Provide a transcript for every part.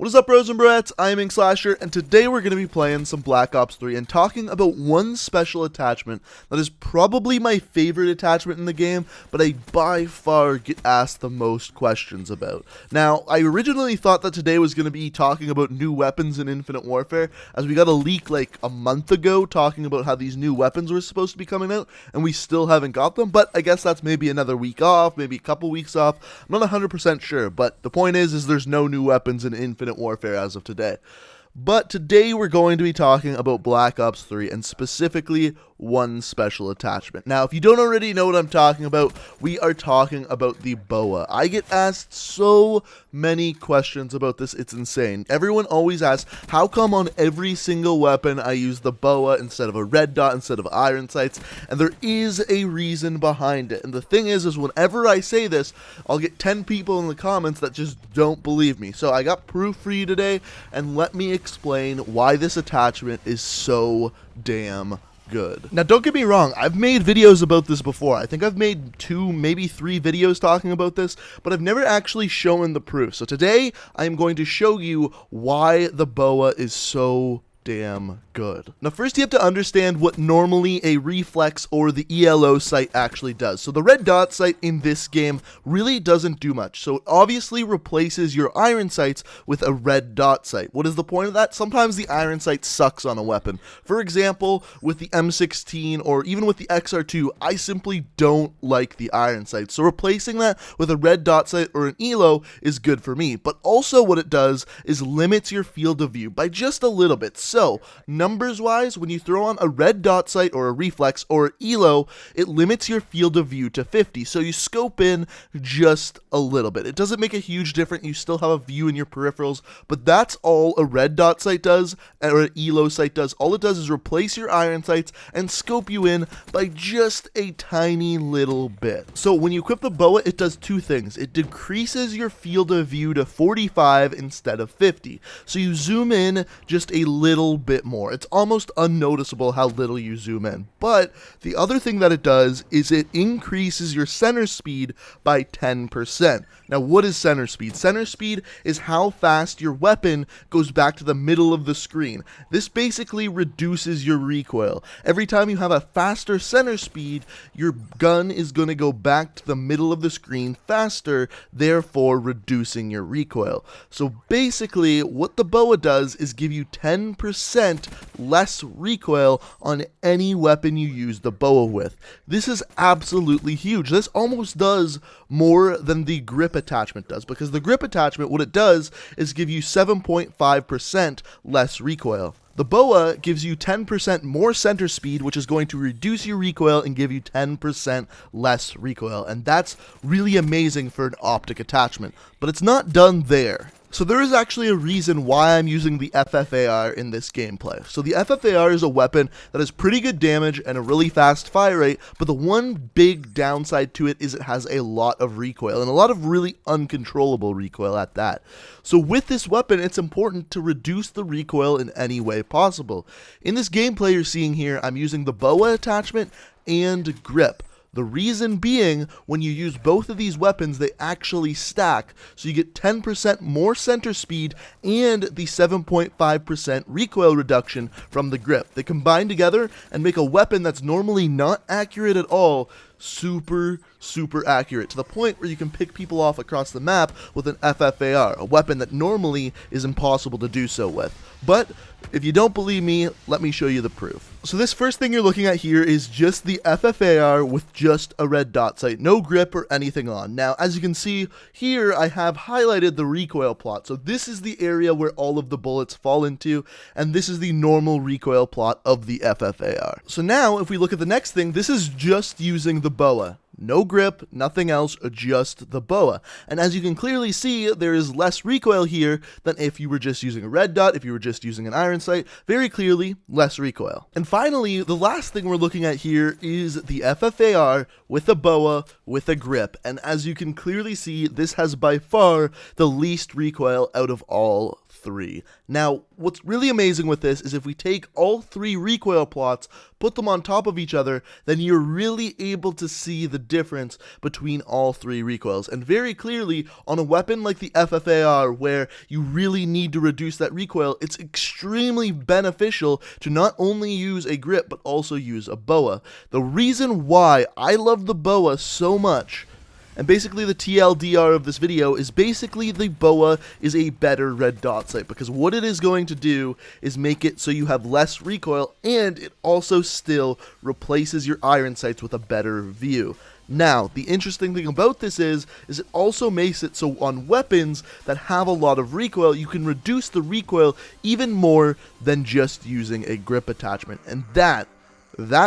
What is up, bros and broettes? I am Inkslasher, and today we're going to be playing some Black Ops 3 and talking about one special attachment that is probably my favorite attachment in the game, but I by far get asked the most questions about. Now, I originally thought that today was going to be talking about new weapons in Infinite Warfare, as we got a leak like a month ago talking about how these new weapons were supposed to be coming out, and we still haven't got them, but I guess that's maybe another week off, maybe a couple weeks off. I'm not 100% sure, but the point is there's no new weapons in Infinite Warfare as of today. But today we're going to be talking about Black Ops 3 and specifically one special attachment. Now, if you don't already know what I'm talking about, we are talking about the BOA. I get asked so many questions about this, it's insane. Everyone always asks, how come on every single weapon I use the BOA instead of a red dot, instead of iron sights? And there is a reason behind it. And the thing is whenever I say this, I'll get 10 people in the comments that just don't believe me. So I got proof for you today, and let me explain why this attachment is so damn good. Now, don't get me wrong, I've made videos about this before. I think I've made 2, maybe 3 videos talking about this, but I've never actually shown the proof. So today, I am going to show you why the BOA is so damn good. Now, first you have to understand what normally a reflex or the ELO sight actually does. So the red dot sight in this game really doesn't do much. So it obviously replaces your iron sights with a red dot sight. What is the point of that? Sometimes the iron sight sucks on a weapon. For example, with the M16 or even with the XR2, I simply don't like the iron sight. So replacing that with a red dot sight or an ELO is good for me. But also what it does is limits your field of view by just a little bit. So numbers-wise, when you throw on a red dot sight or a reflex or an ELO, it limits your field of view to 50, so you scope in just a little bit. It doesn't make a huge difference, you still have a view in your peripherals, but that's all a red dot sight does, or an ELO sight does. All it does is replace your iron sights and scope you in by just a tiny little bit. So when you equip the BOA, it does 2 things. It decreases your field of view to 45 instead of 50, so you zoom in just a little bit more. It's almost unnoticeable how little you zoom in. But the other thing that it does is it increases your center speed by 10%. Now, what is center speed? Center speed is how fast your weapon goes back to the middle of the screen. This basically reduces your recoil. Every time you have a faster center speed, your gun is going to go back to the middle of the screen faster, therefore reducing your recoil. So basically, what the BOA does is give you 10% less recoil on any weapon you use the BOA with. This is absolutely huge. This almost does more than the grip attachment does, because the grip attachment, what it does is give you 7.5% less recoil. The BOA gives you 10% more center speed, which is going to reduce your recoil and give you 10% less recoil, and that's really amazing for an optic attachment. But it's not done there. So there is actually a reason why I'm using the FFAR in this gameplay. So the FFAR is a weapon that has pretty good damage and a really fast fire rate, but the one big downside to it is it has a lot of recoil, and a lot of really uncontrollable recoil at that. So with this weapon, it's important to reduce the recoil in any way possible. In this gameplay you're seeing here, I'm using the BOA attachment and grip. The reason being, when you use both of these weapons, they actually stack, so you get 10% more center speed and the 7.5% recoil reduction from the grip. They combine together and make a weapon that's normally not accurate at all super accurate, to the point where you can pick people off across the map with an FFAR, a weapon that normally is impossible to do so with. But if you don't believe me, let me show you the proof. So this first thing you're looking at here is just the FFAR with just a red dot sight, no grip or anything on. Now, as you can see here, I have highlighted the recoil plot. So this is the area where all of the bullets fall into, and this is the normal recoil plot of the FFAR. So now, if we look at the next thing, this is just using the BOA. No grip, nothing else, just the BOA. And as you can clearly see, there is less recoil here than if you were just using a red dot, if you were just using an iron sight. Very clearly, less recoil. And finally, the last thing we're looking at here is the FFAR with a BOA with a grip. And as you can clearly see, this has by far the least recoil out of all 3. Now, what's really amazing with this is if we take all 3 recoil plots, put them on top of each other, then you're really able to see the difference between all three recoils. And very clearly, on a weapon like the FFAR, where you really need to reduce that recoil, it's extremely beneficial to not only use a grip, but also use a BOA. The reason why I love the BOA so much, and basically the TLDR of this video, is basically the BOA is a better red dot sight, because what it is going to do is make it so you have less recoil, and it also still replaces your iron sights with a better view. Now, the interesting thing about this is it also makes it so on weapons that have a lot of recoil, you can reduce the recoil even more than just using a grip attachment, and that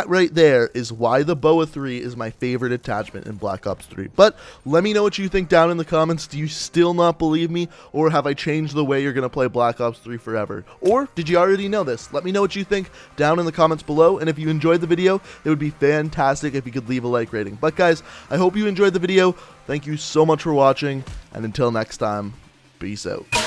right there is why the BOA3 is my favorite attachment in Black Ops 3. But let me know what you think down in the comments. Do you still not believe me, or have I changed the way you're going to play Black Ops 3 forever? Or did you already know this? Let me know what you think down in the comments below, and if you enjoyed the video, it would be fantastic if you could leave a like rating. But guys, I hope you enjoyed the video. Thank you so much for watching, and until next time, peace out.